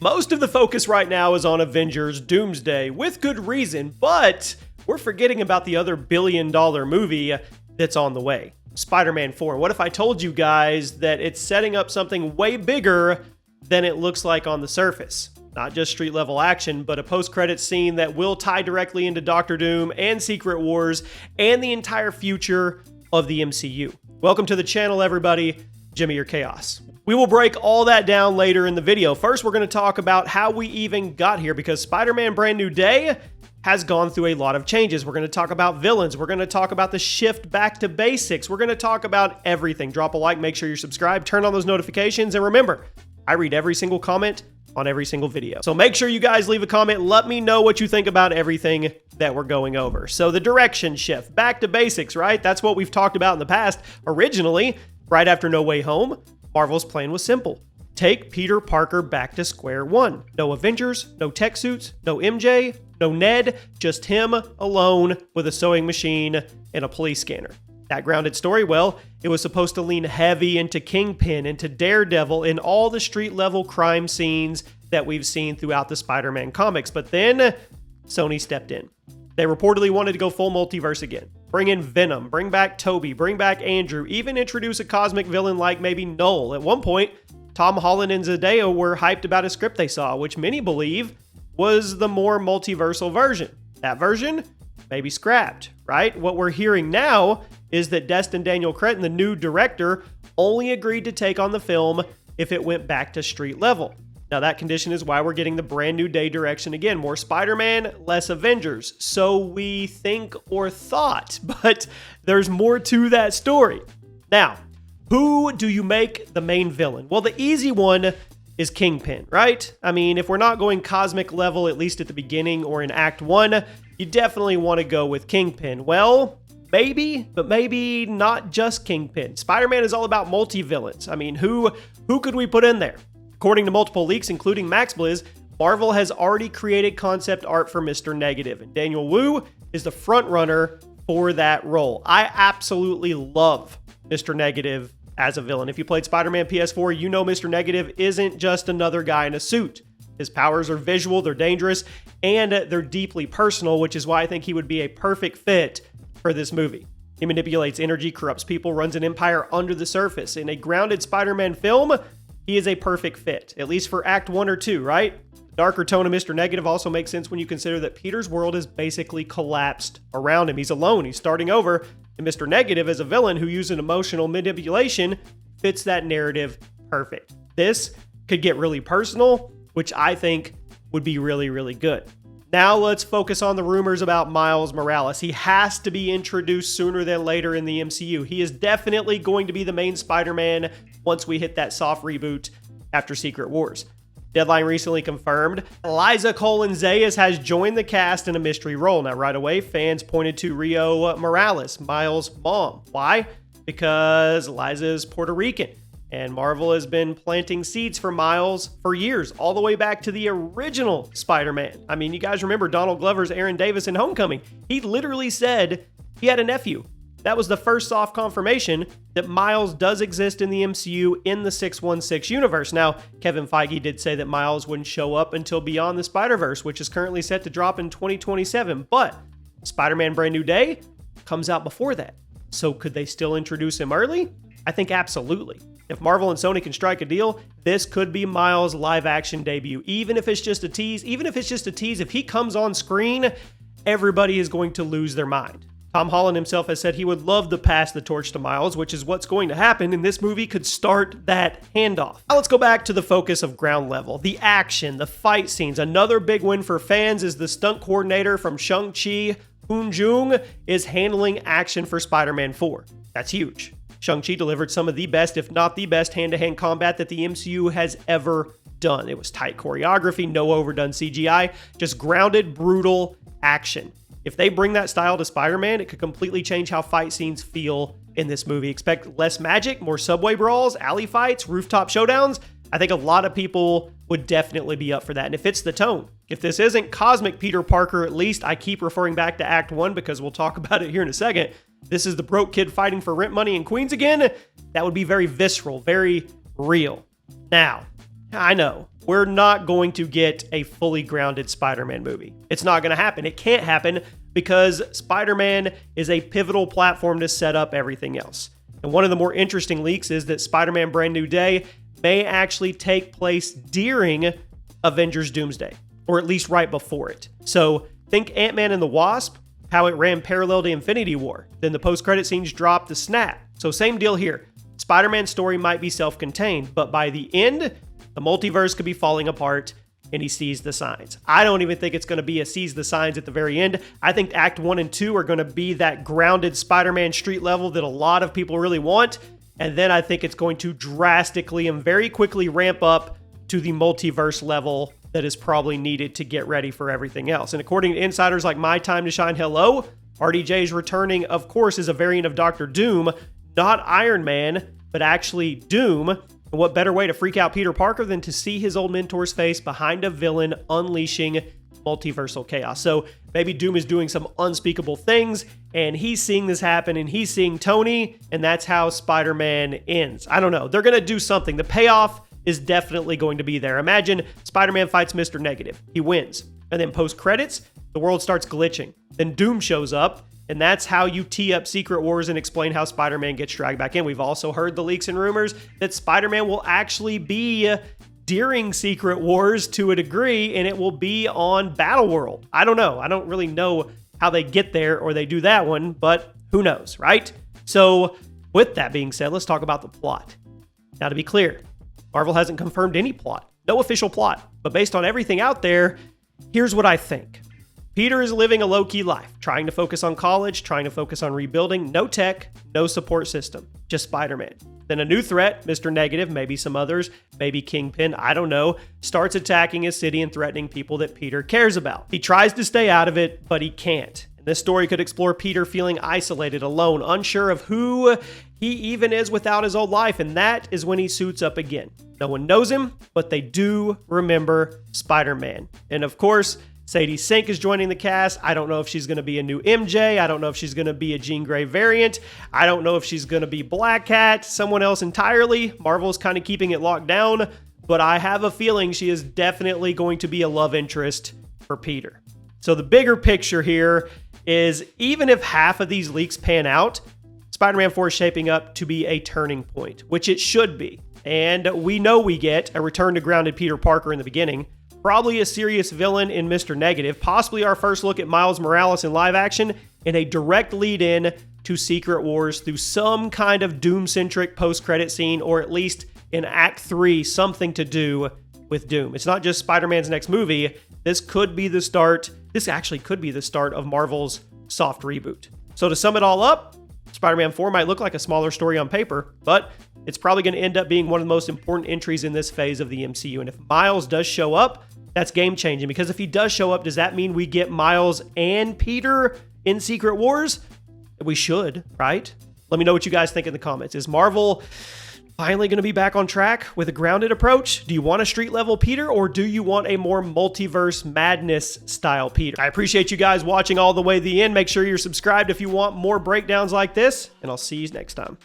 Most of the focus right now is on Avengers Doomsday, with good reason, but we're forgetting about the other billion-dollar movie that's on the way, Spider-Man 4. What if I told you guys that it's setting up something way bigger than it looks like on the surface? Not just street-level action, but a post-credits scene that will tie directly into Doctor Doom and Secret Wars and the entire future of the MCU. Welcome to the channel, everybody. Jimmy or Chaos. We will break all that down later in the video. First, we're going to talk about how we even got here, because Spider-Man Brand New Day has gone through a lot of changes. We're going to talk about villains. We're going to talk about the shift back to basics. We're going to talk about everything. Drop a like, make sure you're subscribed, turn on those notifications, and remember, I read every single comment on every single video. So make sure you guys leave a comment. Let me know what you think about everything that we're going over. So the direction shift, back to basics, right? That's what we've talked about in the past. Originally, right after No Way Home, Marvel's plan was simple. Take Peter Parker back to square one. No Avengers, no tech suits, no MJ, no Ned, just him alone with a sewing machine and a police scanner. That grounded story, well, it was supposed to lean heavy into Kingpin, into Daredevil, in all the street-level crime scenes that we've seen throughout the Spider-Man comics. But then Sony stepped in. They reportedly wanted to go full multiverse again. Bring in Venom, bring back Toby, bring back Andrew, even introduce a cosmic villain like maybe Null. At one point, Tom Holland and Zendaya were hyped about a script they saw, which many believe was the more multiversal version. That version may be scrapped, right? What we're hearing now is that Destin Daniel Cretton, the new director, only agreed to take on the film if it went back to street level. Now, that condition is why we're getting the Brand New Day direction again. More Spider-Man, less Avengers. So we think or thought, but there's more to that story. Now, who do you make the main villain? Well, the easy one is Kingpin, right? I mean, if we're not going cosmic level, at least at the beginning or in Act 1, you definitely want to go with Kingpin. Well, maybe, but maybe not just Kingpin. Spider-Man is all about multi-villains. I mean, who could we put in there? According to multiple leaks, including MaxBlizz, Marvel has already created concept art for Mr. Negative, and Daniel Wu is the front runner for that role. I absolutely love Mr. Negative as a villain. If you played Spider-Man PS4, you know Mr. Negative isn't just another guy in a suit. His powers are visual, they're dangerous, and they're deeply personal, which is why I think he would be a perfect fit for this movie. He manipulates energy, corrupts people, runs an empire under the surface. In a grounded Spider-Man film, he is a perfect fit, at least for Act 1 or 2, right? The darker tone of Mr. Negative also makes sense when you consider that Peter's world has basically collapsed around him. He's alone, he's starting over, and Mr. Negative, as a villain who uses emotional manipulation, fits that narrative perfect. This could get really personal, which I think would be really, really good. Now let's focus on the rumors about Miles Morales. He has to be introduced sooner than later in the MCU. He is definitely going to be the main Spider-Man once we hit that soft reboot after Secret Wars. Deadline recently confirmed Liza Zayas has joined the cast in a mystery role. Now, right away, fans pointed to Rio Morales, Miles' mom. Why? Because Liza is Puerto Rican. And Marvel has been planting seeds for Miles for years, all the way back to the original Spider-Man. I mean, you guys remember Donald Glover's Aaron Davis in Homecoming. He literally said he had a nephew. That was the first soft confirmation that Miles does exist in the MCU in the 616 universe. Now, Kevin Feige did say that Miles wouldn't show up until Beyond the Spider-Verse, which is currently set to drop in 2027. But Spider-Man Brand New Day comes out before that. So could they still introduce him early? I think absolutely. If Marvel and Sony can strike a deal, this could be Miles' live-action debut. Even if it's just a tease, if he comes on screen, everybody is going to lose their mind. Tom Holland himself has said he would love to pass the torch to Miles, which is what's going to happen, and this movie could start that handoff. Now let's go back to the focus of ground level, the action, the fight scenes. Another big win for fans is the stunt coordinator from Shang-Chi, Hoon Jung, is handling action for Spider-Man 4. That's huge. Shang-Chi delivered some of the best, if not the best, hand-to-hand combat that the MCU has ever done. It was tight choreography, no overdone CGI, just grounded, brutal action. If they bring that style to Spider-Man, it could completely change how fight scenes feel in this movie. Expect less magic, more subway brawls, alley fights, rooftop showdowns. I think a lot of people would definitely be up for that, and it fits the tone. If this isn't cosmic Peter Parker, at least, I keep referring back to Act 1 because we'll talk about it here in a second. This is the broke kid fighting for rent money in Queens again. That would be very visceral, very real. Now, I know, we're not going to get a fully grounded Spider-Man movie. It's not going to happen. It can't happen because Spider-Man is a pivotal platform to set up everything else. And one of the more interesting leaks is that Spider-Man Brand New Day may actually take place during Avengers Doomsday, or at least right before it. So think Ant-Man and the Wasp, how it ran parallel to Infinity War. Then the post-credit scenes dropped the snap. So same deal here. Spider-Man's story might be self-contained, but by the end, the multiverse could be falling apart and he sees the signs. I don't even think it's going to be a sees the signs at the very end. I think Act 1 and 2 are going to be that grounded Spider-Man street level that a lot of people really want. And then I think it's going to drastically and very quickly ramp up to the multiverse level that is probably needed to get ready for everything else. And according to insiders like My Time to Shine Hello, RDJ is returning, of course, as a variant of Doctor Doom, not Iron Man, but actually Doom. And what better way to freak out Peter Parker than to see his old mentor's face behind a villain unleashing multiversal chaos? So maybe Doom is doing some unspeakable things and he's seeing this happen and he's seeing Tony, and that's how Spider-Man ends. I don't know. They're going to do something. The payoff is definitely going to be there. Imagine Spider-Man fights Mr. Negative. He wins. And then post-credits, the world starts glitching. Then Doom shows up, and that's how you tee up Secret Wars and explain how Spider-Man gets dragged back in. We've also heard the leaks and rumors that Spider-Man will actually be during Secret Wars to a degree, and it will be on Battleworld. I don't know. I don't really know how they get there or they do that one, but who knows, right? So with that being said, let's talk about the plot. Now, to be clear, Marvel hasn't confirmed any plot. No official plot. But based on everything out there, here's what I think. Peter is living a low-key life, trying to focus on college, trying to focus on rebuilding. No tech, no support system, just Spider-Man. Then a new threat, Mr. Negative, maybe some others, maybe Kingpin, I don't know, starts attacking his city and threatening people that Peter cares about. He tries to stay out of it, but he can't. And this story could explore Peter feeling isolated, alone, unsure of who he even is without his old life, and that is when he suits up again. No one knows him, but they do remember Spider-Man. And of course, Sadie Sink is joining the cast. I don't know if she's going to be a new MJ. I don't know if she's going to be a Jean Grey variant. I don't know if she's going to be Black Cat, someone else entirely. Marvel's kind of keeping it locked down, but I have a feeling she is definitely going to be a love interest for Peter. So the bigger picture here is, even if half of these leaks pan out, Spider-Man 4 is shaping up to be a turning point, which it should be. And we know we get a return to grounded Peter Parker in the beginning, probably a serious villain in Mr. Negative, possibly our first look at Miles Morales in live action, and a direct lead-in to Secret Wars through some kind of Doom-centric post-credit scene, or at least in Act 3, something to do with Doom. It's not just Spider-Man's next movie. This could be the start. This actually could be the start of Marvel's soft reboot. So to sum it all up, Spider-Man 4 might look like a smaller story on paper, but it's probably going to end up being one of the most important entries in this phase of the MCU. And if Miles does show up, that's game-changing, because if he does show up, does that mean we get Miles and Peter in Secret Wars? We should, right? Let me know what you guys think in the comments. Is Marvel finally going to be back on track with a grounded approach? Do you want a street-level Peter, or do you want a more multiverse madness style Peter? I appreciate you guys watching all the way to the end. Make sure you're subscribed if you want more breakdowns like this, and I'll see you next time.